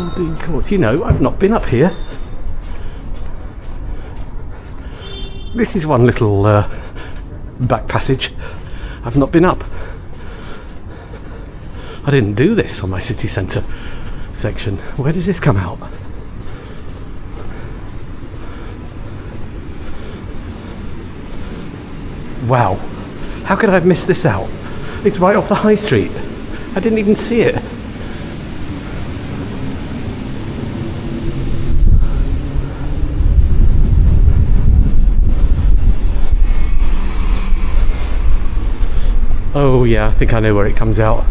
Aldine Courts. You know, I've not been up here. This is one little back passage I've not been up. I didn't do this on my city centre section. Where does this come out? Wow, how could I have missed this out? It's right off the high street. I didn't even see it. Oh yeah, I think I know where it comes out.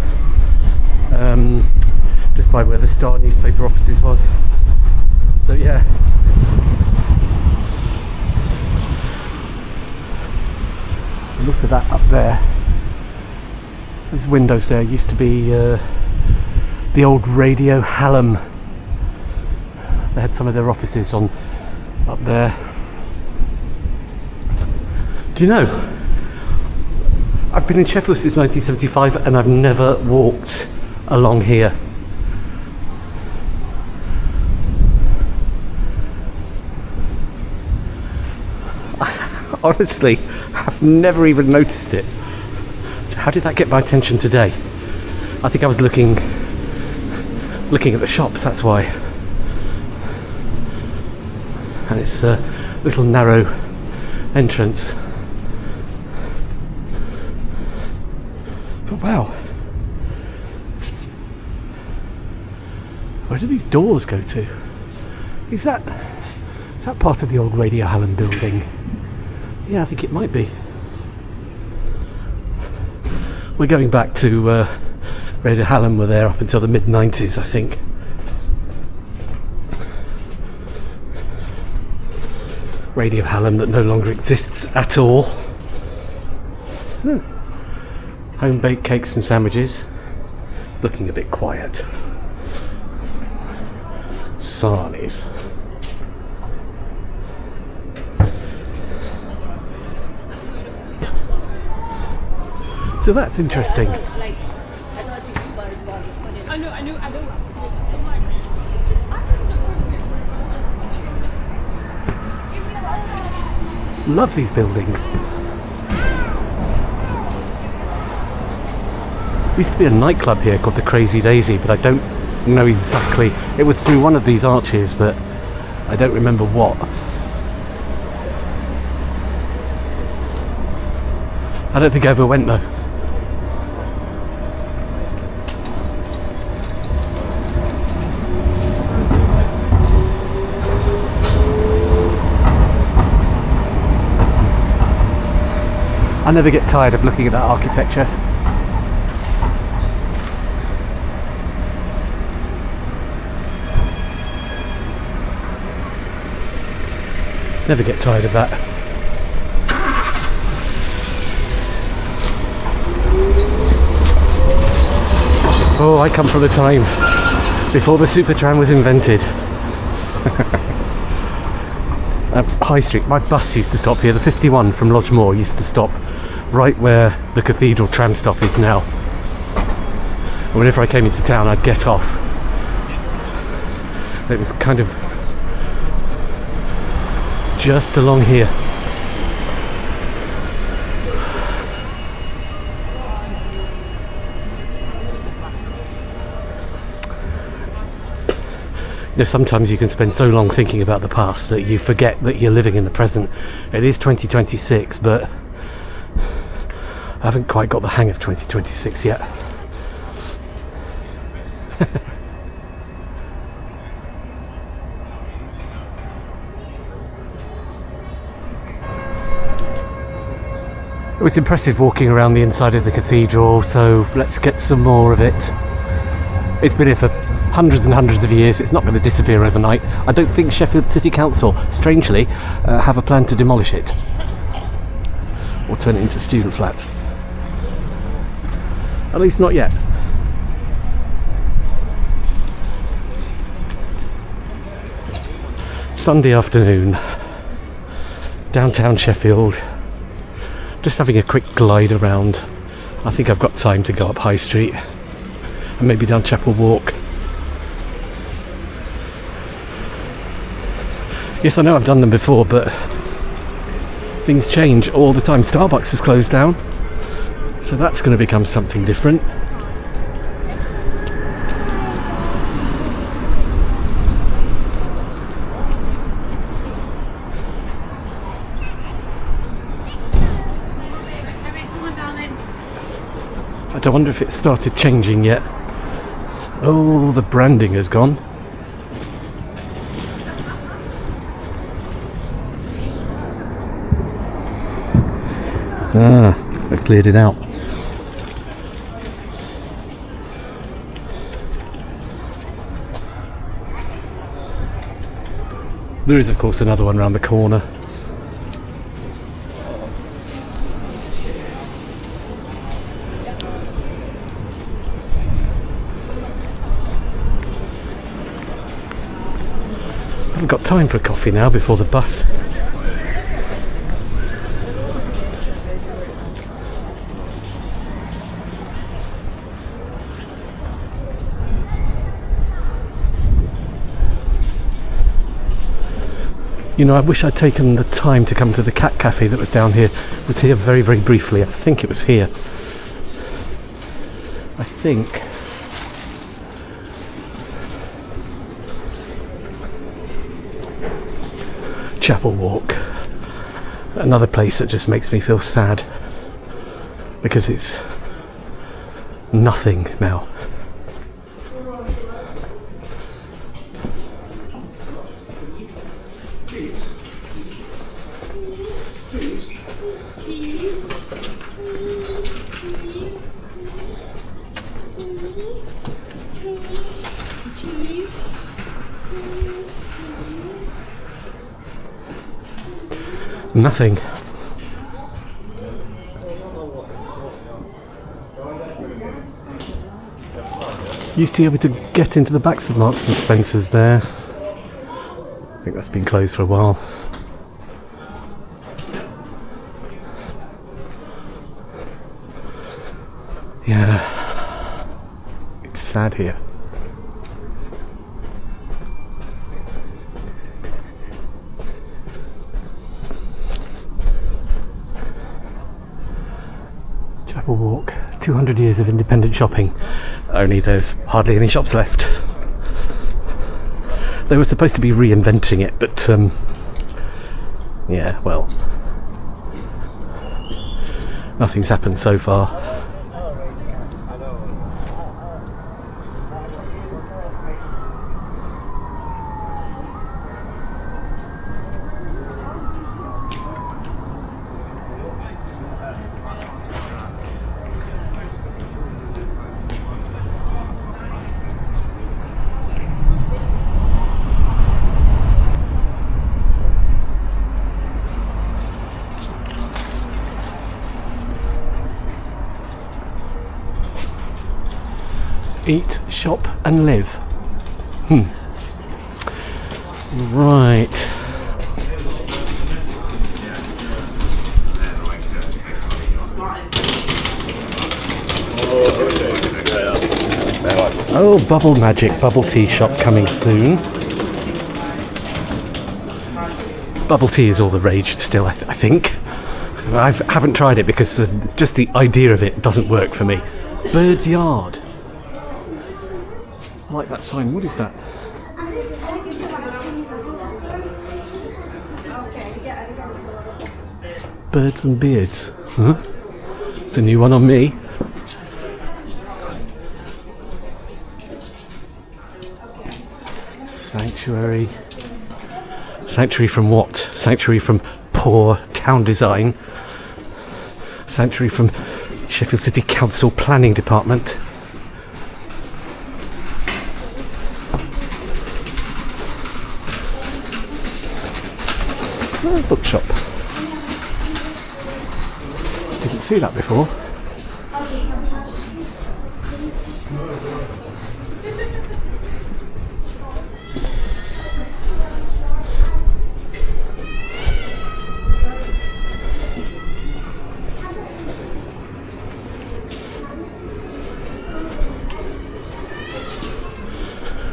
Just by where the Star newspaper offices was. So yeah. And also that up there. Those windows there used to be the old Radio Hallam. They had some of their offices on up there. Do you know? I've been in Sheffield since 1975 and I've never walked along here. Honestly, I've never even noticed it. So how did that get my attention today? I think I was looking at the shops, that's why. And it's a little narrow entrance. But wow. Where do these doors go to? Is that part of the old Radio Hallam building? Yeah, I think it might be. We're going back to Radio Hallam were there up until the mid-90s, I think. Radio Hallam that no longer exists at all. Home-baked cakes and sandwiches. It's looking a bit quiet. Sarnies. So that's interesting. Love these buildings. There used to be a nightclub here called the Crazy Daisy, but I don't know exactly. It was through one of these arches, but I don't remember what. I don't think I ever went though. I never get tired of looking at that architecture. Never get tired of that. Oh, I come from the time before the Supertram was invented. High Street, my bus used to stop here. The 51 from Lodgemore used to stop right where the Cathedral tram stop is now. And whenever I came into town, I'd get off. It was kind of just along here. You know, sometimes you can spend so long thinking about the past that you forget that you're living in the present. It is 2026, but I haven't quite got the hang of 2026 yet. It was impressive walking around the inside of the cathedral, so let's get some more of it. It's been here for hundreds and hundreds of years. It's not going to disappear overnight. I don't think Sheffield City Council, strangely, have a plan to demolish it or turn it into student flats. At least not yet. Sunday afternoon, downtown Sheffield. Just having a quick glide around. I think I've got time to go up High Street and maybe down Chapel Walk. Yes, I know I've done them before, but things change all the time. Starbucks has closed down, so that's going to become something different. I wonder if it started changing yet. Oh, the branding has gone. Ah, they've cleared it out. There is, of course, another one around the corner. I haven't got time for a coffee now before the bus. You know, I wish I'd taken the time to come to the cat cafe that was down here. It was here very, very briefly. I think it was here. I think. Chapel Walk. Another place that just makes me feel sad. Because it's nothing now. Nothing. Used to be able to get into the backs of Marks and Spencer's there. I think that's been closed for a while. Yeah, it's sad here. Chapel Walk, 200 years of independent shopping, only there's hardly any shops left. They were supposed to be reinventing it, but yeah, well, nothing's happened so far. Eat, shop and live. Right. Oh, bubble magic, bubble tea shop coming soon. Bubble tea is all the rage still, I think. I haven't tried it because just the idea of it doesn't work for me. Bird's Yard. I like that sign. What is that? Birds and Beards. Huh? It's a new one on me. Sanctuary. Sanctuary from what? Sanctuary from poor town design. Sanctuary from Sheffield City Council Planning Department. Bookshop. Didn't see that before.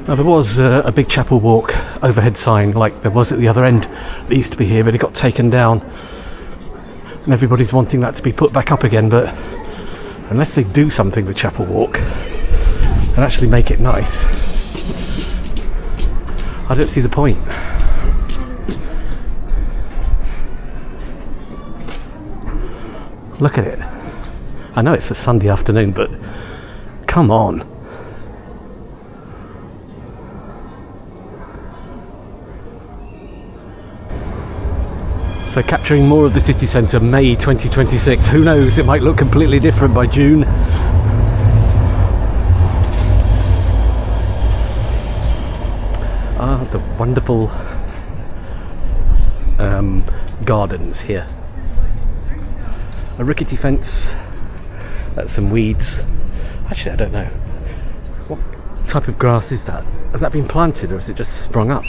Now there was a big chapel walk overhead sign like there was at the other end that used to be here, but it got taken down. And everybody's wanting that to be put back up again, but unless they do something with chapel walk and actually make it nice, I don't see the point. Look at it. I know it's a Sunday afternoon, but come on. So capturing more of the city centre, May 2026. Who knows, it might look completely different by June. Ah, the wonderful gardens here. A rickety fence, some weeds. Actually, I don't know. What type of grass is that? Has that been planted or has it just sprung up?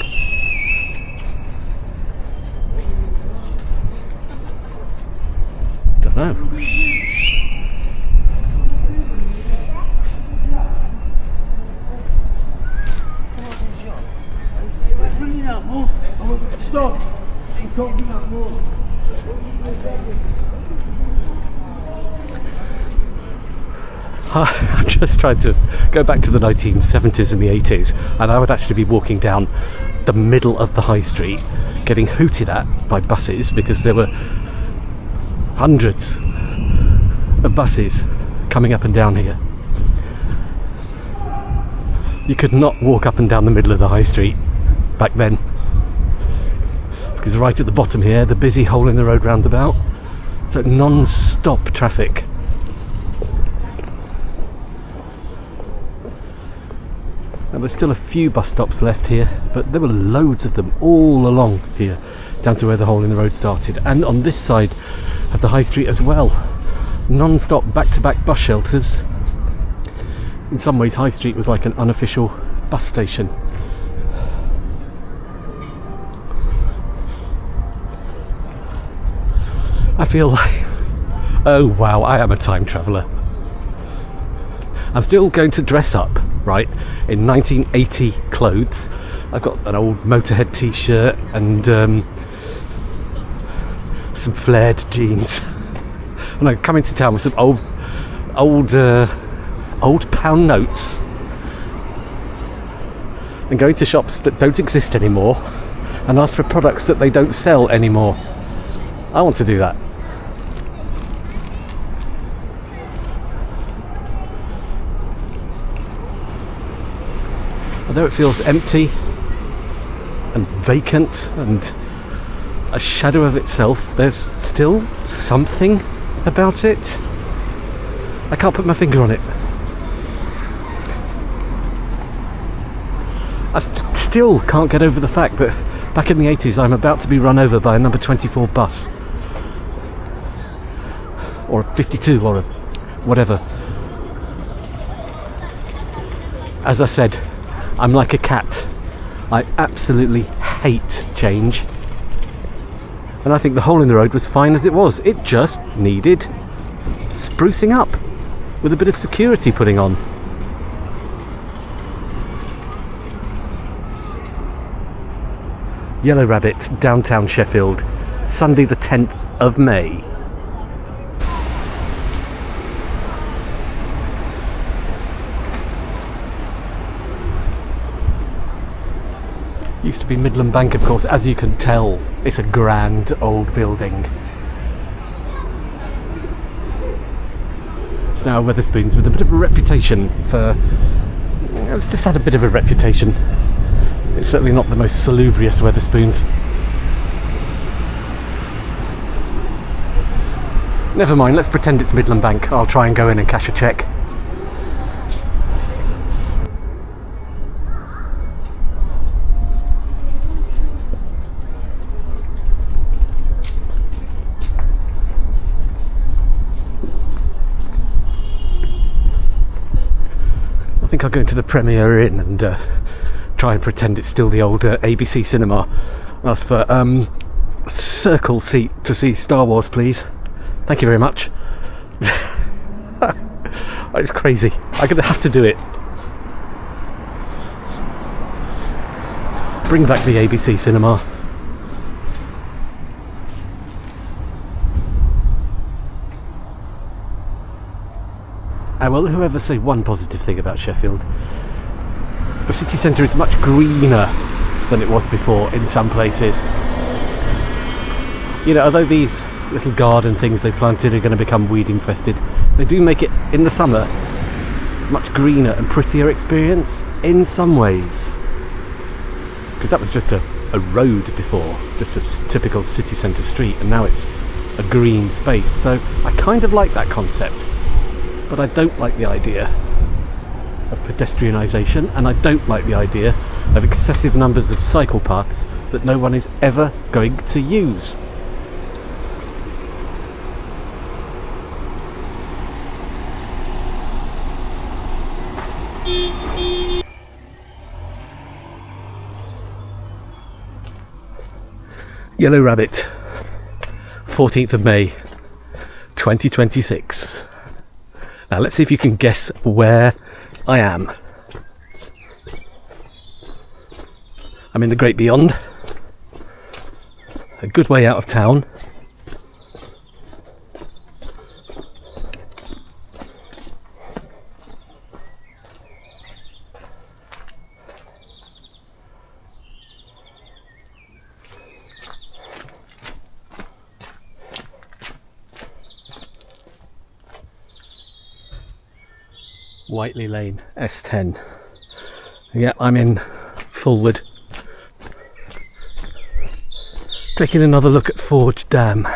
Don't know. Stop! You can't do that more. I'm just trying to go back to the 1970s and the 80s, and I would actually be walking down the middle of the high street getting hooted at by buses because there were hundreds of buses coming up and down here. You could not walk up and down the middle of the high street back then, because right at the bottom here, the busy hole in the road roundabout, so non-stop traffic. And there's still a few bus stops left here, but there were loads of them all along here, down to where the hole in the road started, and on this side of the high street as well. Non-stop back-to-back bus shelters. In some ways, High Street was like an unofficial bus station. I feel like, oh wow, I am a time traveller. I'm still going to dress up, right, in 1980 clothes. I've got an old Motorhead t-shirt and some flared jeans. And I come into town with some old pound notes and go into shops that don't exist anymore and ask for products that they don't sell anymore. I want to do that. Although it feels empty and vacant and a shadow of itself, there's still something about it. I can't put my finger on it. I still can't get over the fact that back in the 80s I'm about to be run over by a number 24 bus, or a 52 or a whatever. As I said, I'm like a cat. I absolutely hate change. And I think the hole in the road was fine as it was. It just needed sprucing up with a bit of security putting on. Yellow Rabbit, downtown Sheffield, Sunday the 10th of May. Used to be Midland Bank, of course. As you can tell, it's a grand old building. It's now Wetherspoons, with a bit of a reputation for... It's just had a bit of a reputation. It's certainly not the most salubrious Wetherspoons. Never mind, let's pretend it's Midland Bank. I'll try and go in and cash a cheque. I think I'll go into the Premier Inn and try and pretend it's still the old ABC cinema. Ask for circle seat to see Star Wars, please. Thank you very much. It's crazy. I'm going to have to do it. Bring back the ABC cinema. I will whoever say one positive thing about Sheffield. The city centre is much greener than it was before in some places. You know, although these little garden things they planted are going to become weed infested, they do make it in the summer much greener and prettier experience in some ways. Because that was just a road before, just a typical city centre street, and now it's a green space. So I kind of like that concept, but I don't like the idea of pedestrianisation, and I don't like the idea of excessive numbers of cycle paths that no one is ever going to use. Yellow Rabbit, 14th of May 2026. Now let's see if you can guess where I am. I'm in the Great Beyond, a good way out of town. Whiteley Lane, S10. Yeah, I'm in Fulwood. Taking another look at Forge Dam.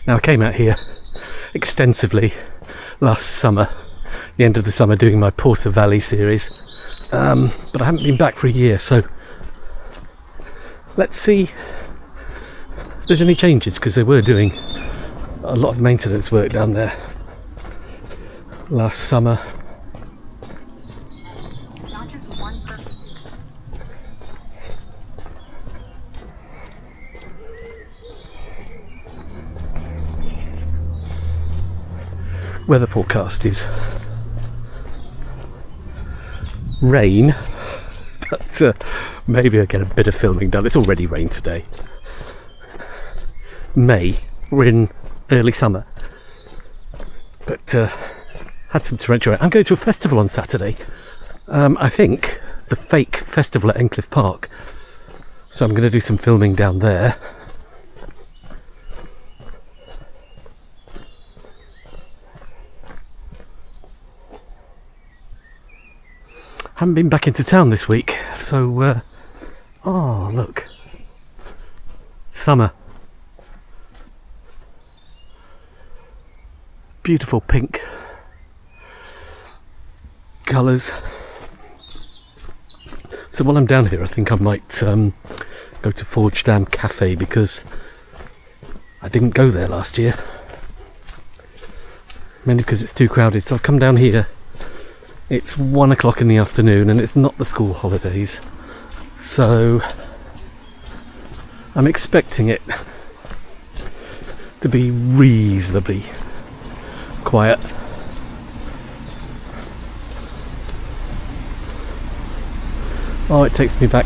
Now I came out here extensively last summer, the end of the summer, doing my Porter Valley series, but I haven't been back for a year, so let's see if there's any changes, because they were doing a lot of maintenance work down there last summer. Weather forecast is rain, but maybe I'll get a bit of filming done. It's already rained today. May, we're in early summer, but had some torrential rain. I'm going to a festival on Saturday. I think the fake festival at Encliffe Park, so I'm going to do some filming down there. Haven't been back into town this week, so oh look, summer. Beautiful pink colours. So while I'm down here, I think I might go to Forge Dam Cafe, because I didn't go there last year, mainly because it's too crowded. So I've come down here. It's 1 o'clock in the afternoon and it's not the school holidays, so I'm expecting it to be reasonably quiet. Oh, it takes me back.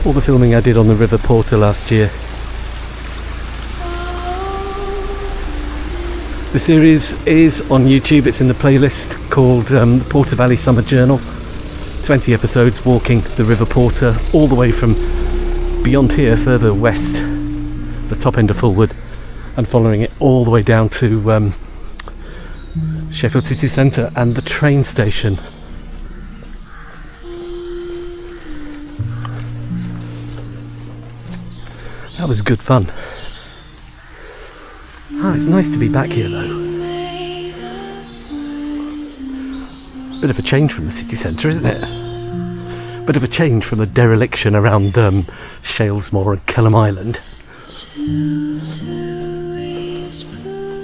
All the filming I did on the River Porter last year. The series is on YouTube. It's in the playlist called the Porter Valley Summer Journal. 20 episodes walking the River Porter all the way from beyond here, further west, the top end of Fulwood, and following it all the way down to Sheffield City Centre and the train station. That was good fun. Ah, it's nice to be back here though. Bit of a change from the city centre, isn't it? Bit of a change from the dereliction around Shalesmore and Kelham Island.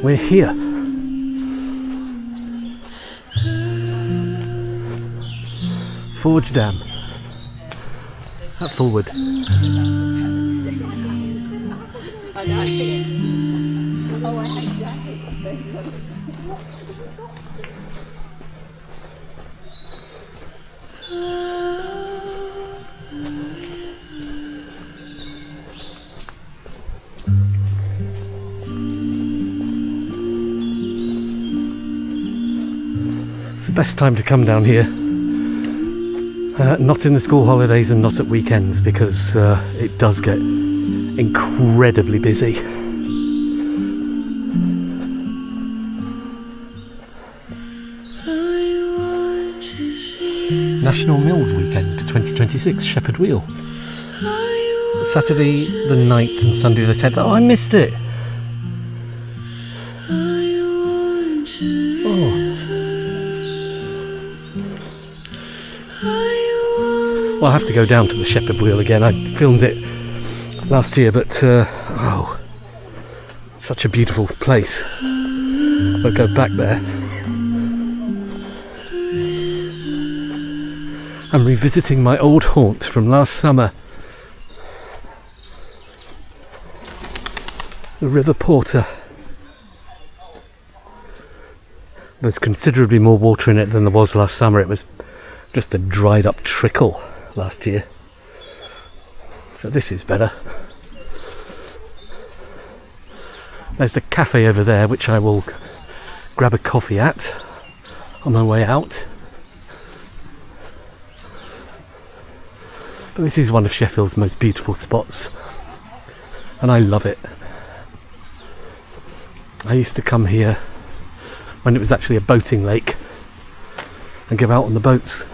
We're here. Forge Dam at Fulwood. It's the best time to come down here. Not in the school holidays and not at weekends, because it does get incredibly busy. National Mills Weekend 2026, Shepherd Wheel. Saturday the 9th and Sunday the 10th. Oh, I missed it! Oh. Well, I have to go down to the Shepherd Wheel again. I filmed it last year, but oh, such a beautiful place. I'll go back there. I'm revisiting my old haunt from last summer. The River Porter. There's considerably more water in it than there was last summer. It was just a dried up trickle last year. So this is better. There's the cafe over there, which I will grab a coffee at on my way out. But this is one of Sheffield's most beautiful spots, and I love it. I used to come here when it was actually a boating lake and go out on the boats.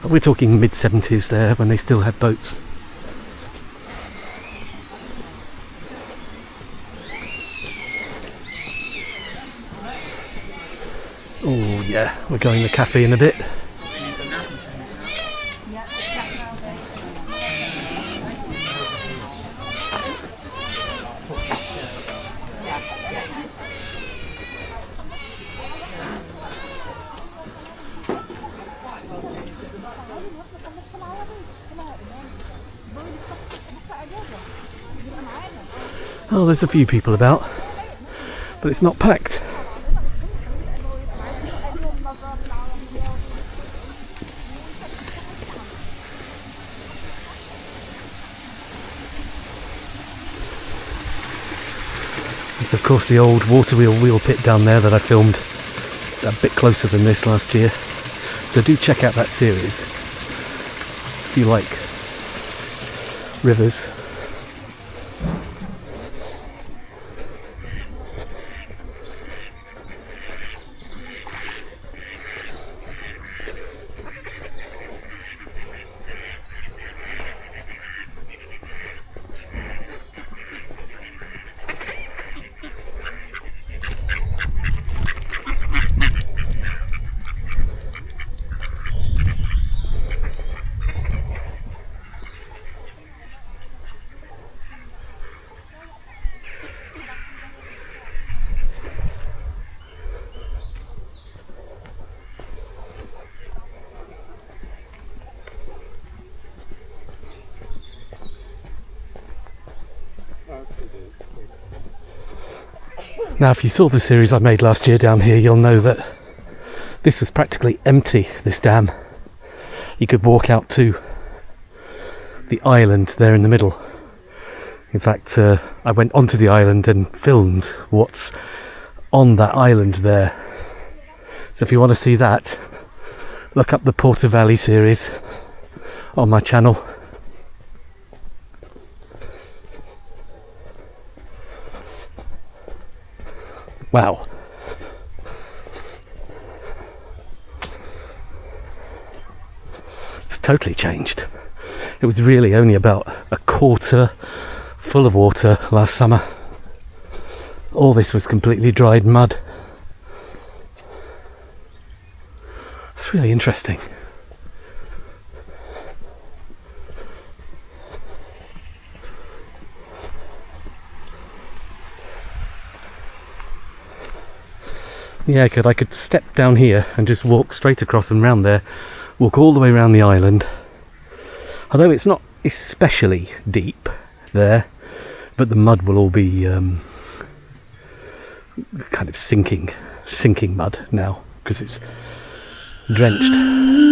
But we're talking mid-70s there, when they still had boats. Oh yeah, we're going to the cafe in a bit. Oh, there's a few people about, but it's not packed. There's of course the old water wheel pit down there that I filmed a bit closer than this last year. So do check out that series if you like rivers. Now, if you saw the series I made last year down here, you'll know that this was practically empty, this dam. You could walk out to the island there in the middle. In fact, I went onto the island and filmed what's on that island there. So if you want to see that, look up the Porter Valley series on my channel. Wow. It's totally changed. It was really only about a quarter full of water last summer. All this was completely dried mud. It's really interesting. Yeah, I could step down here and just walk straight across and round there, walk all the way around the island. Although it's not especially deep there, but the mud will all be kind of sinking mud now because it's drenched.